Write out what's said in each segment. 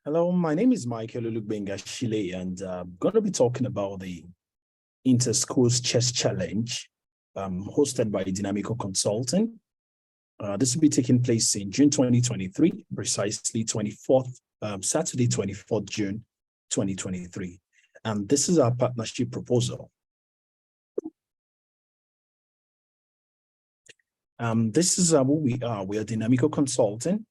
Hello, my name is Michael Olugbenga Shile, and I'm going to be talking about the Inter-Schools Chess Challenge hosted by Dynamical Consulting. This will be taking place in June 2023, precisely 24th, Saturday, 24th June 2023. And this is our partnership proposal. This is who we are. We are Dynamical Consulting.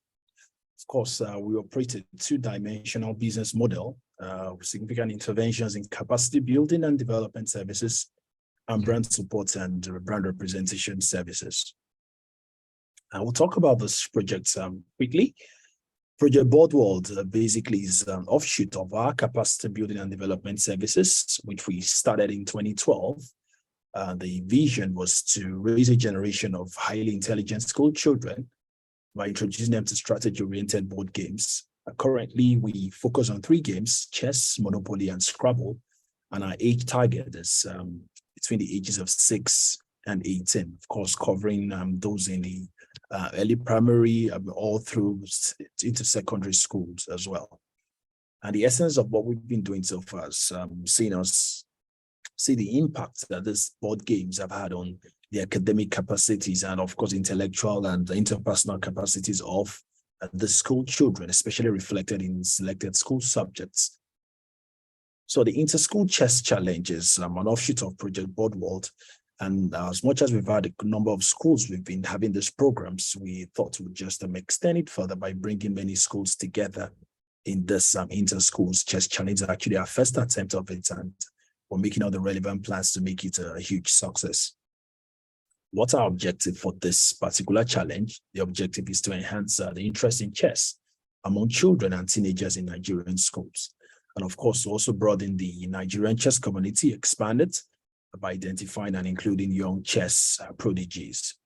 Of course, we operate a two-dimensional business model with significant interventions in capacity building and development services and brand support and brand representation services. We'll talk about this project quickly. Project Boardworld basically is an offshoot of our capacity building and development services, which we started in 2012. The vision was to raise a generation of highly intelligent school children by introducing them to strategy-oriented board games. Currently, we focus on 3 games: chess, Monopoly, and Scrabble, and our age target is between the ages of 6 and 18, of course, covering those in the early primary all through into secondary schools as well. And the essence of what we've been doing so far is seeing us see the impact that these board games have had on the academic capacities and, of course, intellectual and interpersonal capacities of the school children, especially reflected in selected school subjects. So the Inter-School Chess Challenge is an offshoot of Project Boardworld. And as much as we've had a number of schools, we've been having these programs, we thought we'd just extend it further by bringing many schools together in this Inter-Schools Chess Challenge. Actually, our first attempt of it, and we're making all the relevant plans to make it a huge success. What's our objective for this particular challenge? The objective is to enhance the interest in chess among children and teenagers in Nigerian schools. And of course, also broaden the Nigerian chess community, expand it by identifying and including young chess prodigies.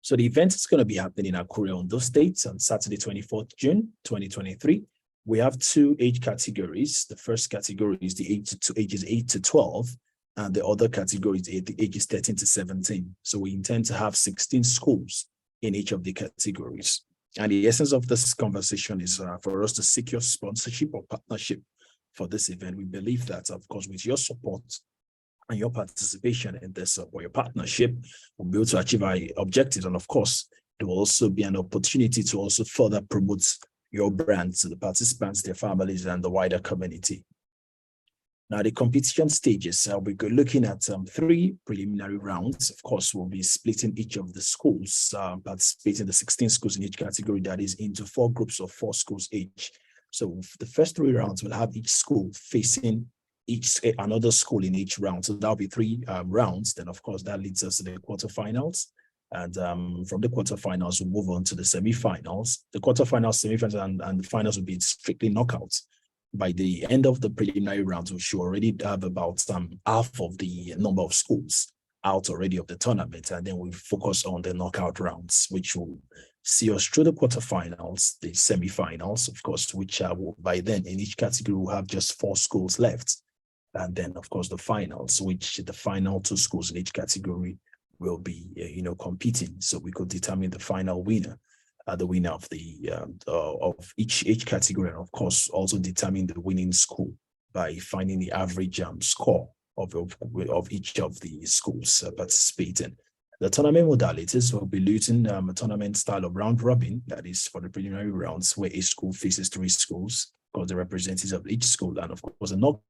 So the event is going to be happening in Akure, Ondo State on Saturday, 24th June, 2023. We have 2 age categories. The first category is the ages 8 to 12. And the other category is the ages 13 to 17. So we intend to have 16 schools in each of the categories. And the essence of this conversation is for us to secure sponsorship or partnership for this event. We believe that, of course, with your support and your participation in this or your partnership, we'll be able to achieve our objectives. And of course, there will also be an opportunity to also further promote your brand to the participants, their families, and the wider community. Now, the competition stages, we're looking at 3 preliminary rounds. Of course, we'll be splitting each of the schools, participating the 16 schools in each category, that is into 4 groups of 4 schools each. So the first 3 rounds will have each school facing another school in each round. So that'll be 3 rounds. Then, of course, that leads us to the quarterfinals. And from the quarterfinals, we'll move on to the semifinals. The quarterfinals, semifinals, and the finals will be strictly knockouts. By the end of the preliminary rounds, we should already have about half of the number of schools out already of the tournament. And then we focus on the knockout rounds, which will see us through the quarterfinals, the semifinals, of course, which by then in each category will have just 4 schools left. And then, of course, the finals, which the final 2 schools in each category will be, competing. So we could determine the final winner. The winner of the of each category, and of course also determine the winning school by finding the average score of each of the schools participating. The tournament modalities will be using a tournament style of round robin, that is for the preliminary rounds, where each school faces 3 schools, because the representatives of each school, and of course the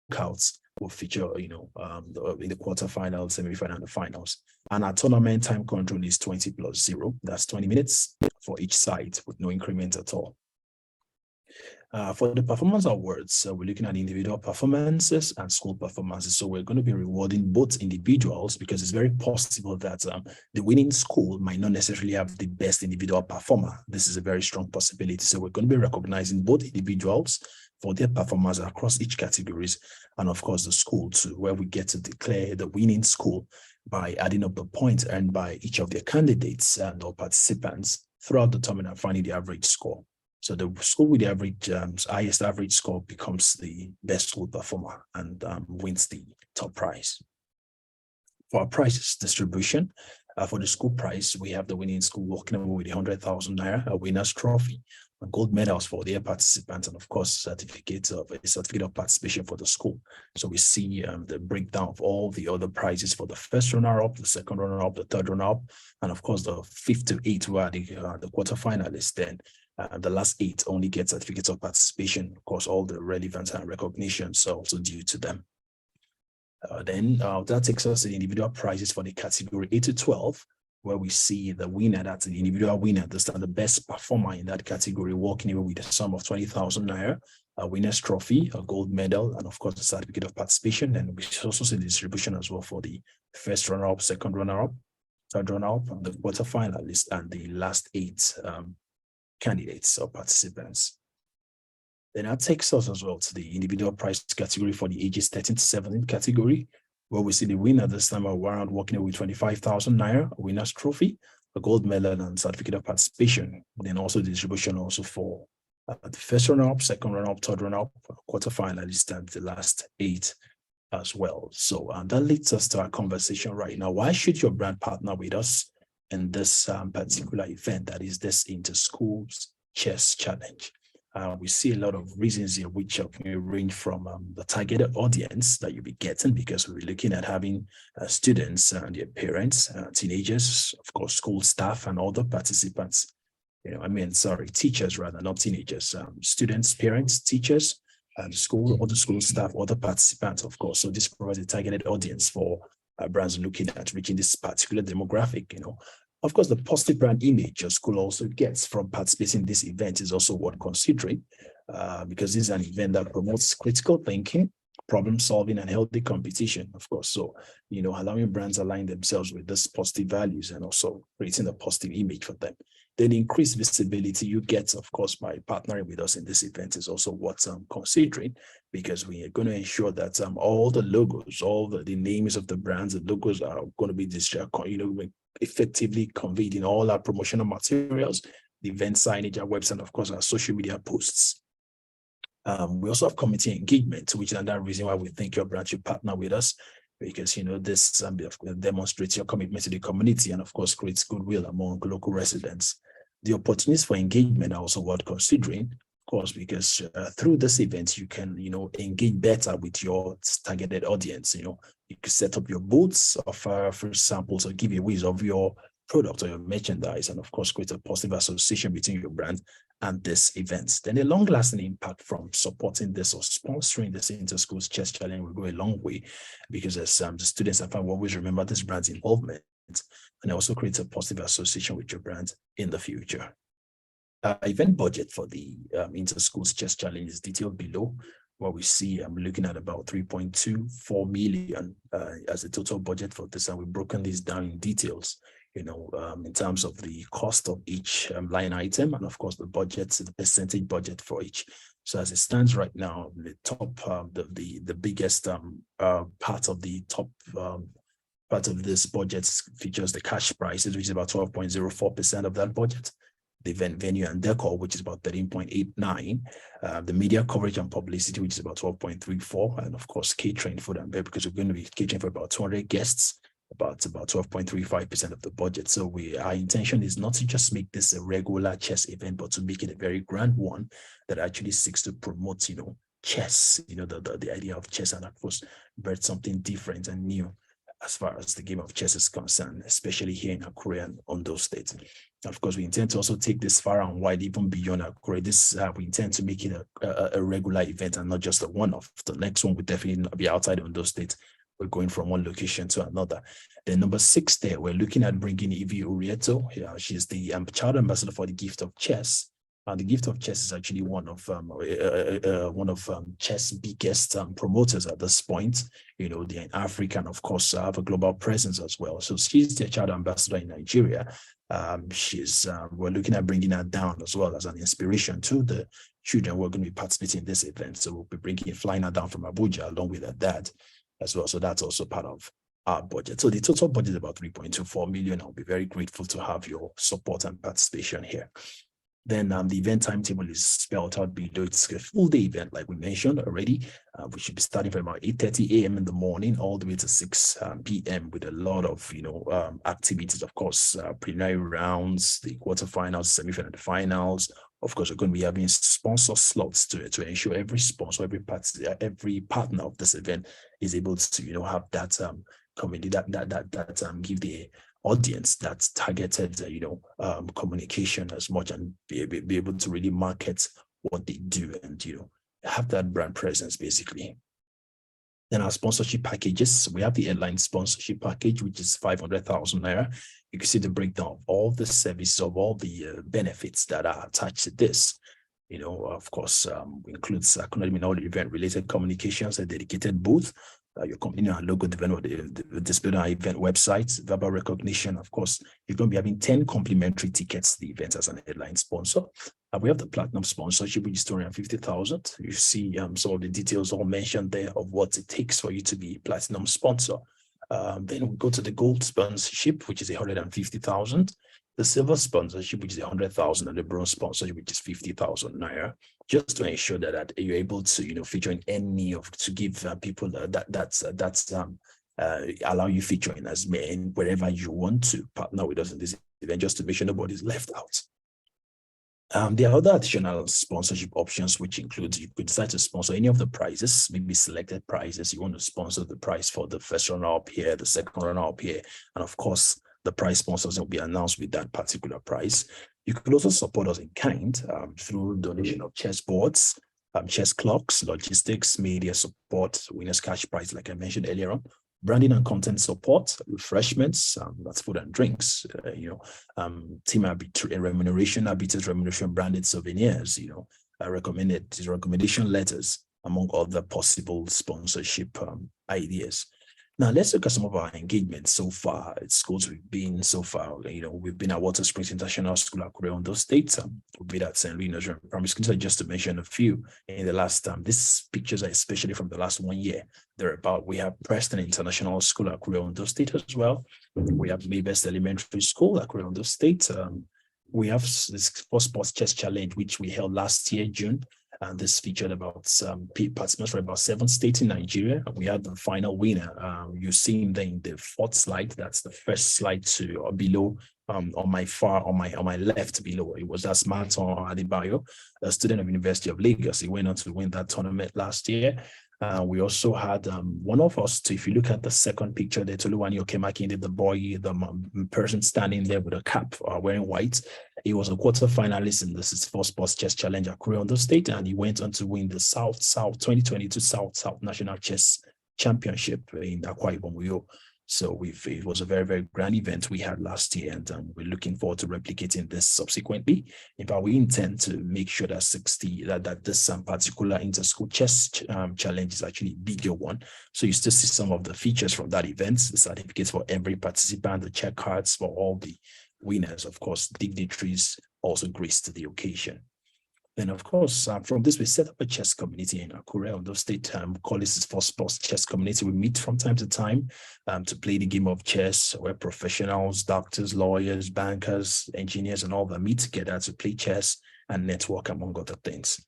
knockouts will feature, in the quarterfinals, semifinal, and the finals. And our tournament time control is 20+0. That's 20 minutes for each side with no increment at all. For the performance awards, we're looking at individual performances and school performances. So we're going to be rewarding both individuals, because it's very possible that the winning school might not necessarily have the best individual performer. This is a very strong possibility. So we're going to be recognizing both individuals for their performance across each categories, and of course the school too, where we get to declare the winning school by adding up the points earned by each of their candidates and or participants throughout the tournament and finding the average score. So the school with the highest average score becomes the best school performer and wins the top prize. For our prizes distribution, For the school prize, we have the winning school walking away with 100,000 naira, a winner's trophy, gold medals for their participants, and of course, certificate of participation for the school. So we see the breakdown of all the other prizes for the first runner-up, the second runner-up, the third runner-up, and of course the 5th to 8th who are the quarterfinalists. Then the last 8 only get certificates of participation. Of course, all the relevance and recognitions are also due to them. Then that takes us to the individual prizes for the category 8 to 12, where we see the winner, that's the individual winner, the best performer in that category, walking away with a sum of 20,000 naira, a winner's trophy, a gold medal, and of course, the certificate of participation. And we also see the distribution as well for the first runner-up, second runner-up, third runner-up, and the quarterfinalist, and the last 8 candidates or participants. Then that takes us as well to the individual prize category for the ages 13 to 17 category, where we see the winner this time around walking away with 25,000 naira, a winner's trophy, a gold medal, and certificate of participation. Then also the distribution also for the first runner-up, second runner-up, third runner-up, quarterfinalist, and the last 8 as well. So that leads us to our conversation right now. Why should your brand partner with us in this particular event, that is this Inter-Schools Chess Challenge? We see a lot of reasons here, which may range from the targeted audience that you'll be getting, because we're looking at having students and their parents, teenagers, of course, school staff, and other participants. Teachers rather, not teenagers. Students, parents, teachers, and other school staff, other participants, of course. So this provides a targeted audience for brands looking at reaching this particular demographic. Of course, the positive brand image your school also gets from participating in this event is also worth considering, because this is an event that promotes critical thinking, problem solving, and healthy competition, of course. So, allowing brands align themselves with these positive values and also creating a positive image for them. Then increased visibility you get, of course, by partnering with us in this event is also what I'm considering, because we are going to ensure that all the logos, all the names of the brands, the logos are going to be effectively conveyed in all our promotional materials, the event signage, our website, and of course, our social media posts. We also have community engagement, which is another reason why we think your brand should partner with us, because this demonstrates your commitment to the community and of course creates goodwill among local residents. The opportunities for engagement are also worth considering, of course, because through this event you can engage better with your targeted audience. You could set up your booths, offer free samples or giveaways of your product or your merchandise, and of course create a positive association between your brand and this event. Then a long-lasting impact from supporting this or sponsoring this Inter-Schools Chess Challenge will go a long way, because as the students and family will always remember this brand's involvement, and it also creates a positive association with your brand in the future. Event budget for the Inter-Schools Chess Challenge is detailed below, where we see I'm looking at about 3.24 million as a total budget for this, and we've broken this down in details, in terms of the cost of each line item, and of course the budget, the percentage budget for each. So as it stands right now, the top, the biggest part of the top part of this budget features the cash prices, which is about 12.04% of that budget. The event venue and decor, which is about 13.89, the media coverage and publicity, which is about 12.34, and of course catering, food and beverage, because we're going to be catering for about 200 guests, about 12.35% of the budget. So our intention is not to just make this a regular chess event, but to make it a very grand one that actually seeks to promote, chess, the idea of chess, and of course birth something different and new as far as the game of chess is concerned, especially here in Akure and Ondo State. Of course, we intend to also take this far and wide, even beyond Akure. We intend to make it a regular event and not just a one-off. The next one would definitely not be outside Ondo State. We're going from one location to another. Then number 6 there, we're looking at bringing Evie Urieto. Yeah, she's the child ambassador for the Gift of Chess. And the Gift of Chess is actually one of chess biggest promoters at this point. They're in Africa and of course have a global presence as well. So she's the child ambassador in Nigeria. We're looking at bringing her down as well as an inspiration to the children who are going to be participating in this event. So we'll be flying her down from Abuja along with her dad as well. So that's also part of our budget. So the total budget is about 3.24 million. I'll be very grateful to have your support and participation here. Then the event timetable is spelled out below. It's a full day event, like we mentioned already. We should be starting from about 8:30 a.m. in the morning all the way to 6 p.m. with a lot of activities, of course, preliminary rounds, the quarterfinals, semifinal, finals. Of course, we're going to be having sponsor slots to ensure every sponsor, every partner of this event is able to have that community that give the audience that's targeted, communication as much, and be able to really market what they do and, have that brand presence basically. Then our sponsorship packages, we have the headline sponsorship package, which is 500,000 naira. You can see the breakdown of all the services, of all the benefits that are attached to this. Of course, includes all the event-related communications, a dedicated booth, your company and logo development, the display on our event website, verbal recognition. Of course, you're going to be having 10 complimentary tickets to the event as an headline sponsor. We have the platinum sponsorship, which is 250,000. You see some of the details all mentioned there of what it takes for you to be a platinum sponsor. Then we go to the gold sponsorship, which is 150,000. The silver sponsorship, which is 100,000, and the bronze sponsorship, which is 50,000 naira, just to ensure that you're able to feature in any of, to give people allow you featuring as men wherever you want to partner with us in this event, just to make sure nobody's left out. There are other additional sponsorship options, which includes you could decide to sponsor any of the prizes, maybe selected prizes. You want to sponsor the prize for the first runner-up here, the second runner-up here, and of course, the prize sponsors will be announced with that particular prize. You could also support us in kind through donation of chess boards, chess clocks, logistics, media support, winners cash prize, like I mentioned earlier on, branding and content support, refreshments, that's food and drinks, team remuneration, arbiters remuneration, branded souvenirs, recommendation letters, among other possible sponsorship ideas. Now, let's look at some of our engagements so far at schools we've been so far. We've been at Water Springs International School, Akure, Ondo State. We've been at St. Louis Nursery Primary School, so just to mention a few in the last these pictures are especially from the last 1 year. We have Preston International School, Akure, Ondo State as well. We have Maybest Elementary School, Akure, Ondo State. We have this Sports Chess Challenge, which we held last year, June. And this featured about participants from about 7 states in Nigeria. We had the final winner. You see him there in the 4th slide. That's the first slide to below on my left below. It was Asmaton Adebayo, a student of University of Lagos. He went on to win that tournament last year. We also had one of us, if you look at the second picture, the Toluwani Okemaki, the boy, the person standing there with a cap wearing white. He was a quarter finalist in this for Sports Chess Challenge at Akure, Ondo State, and he went on to win the South 2022 South National Chess Championship in Akwa Ibom, Uyo. So it was a very, very grand event we had last year, and we're looking forward to replicating this subsequently. In fact, we intend to make sure that this particular inter-school chess challenge is actually a bigger one. So you still see some of the features from that event, the certificates for every participant, the check cards for all the winners, of course, dignitaries also graced the occasion. Then, of course, from this, we set up a chess community in Akure, Ondo State. Call this for Sports Chess Community. We meet from time to time to play the game of chess, where professionals, doctors, lawyers, bankers, engineers, and all that meet together to play chess and network, among other things.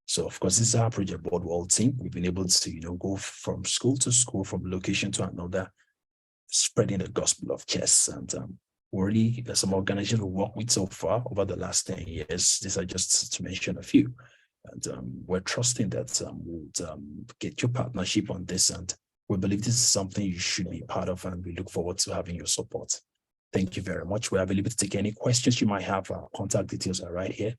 So, of course, this is our Project Boardwall team. We've been able to, go from school to school, from location to another, spreading the gospel of chess. And really, there's some organizations we work with so far over the last 10 years. These are just to mention a few. And we're trusting that we'll get your partnership on this. And we believe this is something you should be part of. And we look forward to having your support. Thank you very much. We're available to take any questions you might have. Our contact details are right here.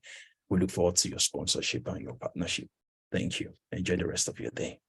We look forward to your sponsorship and your partnership. Thank you. Enjoy the rest of your day.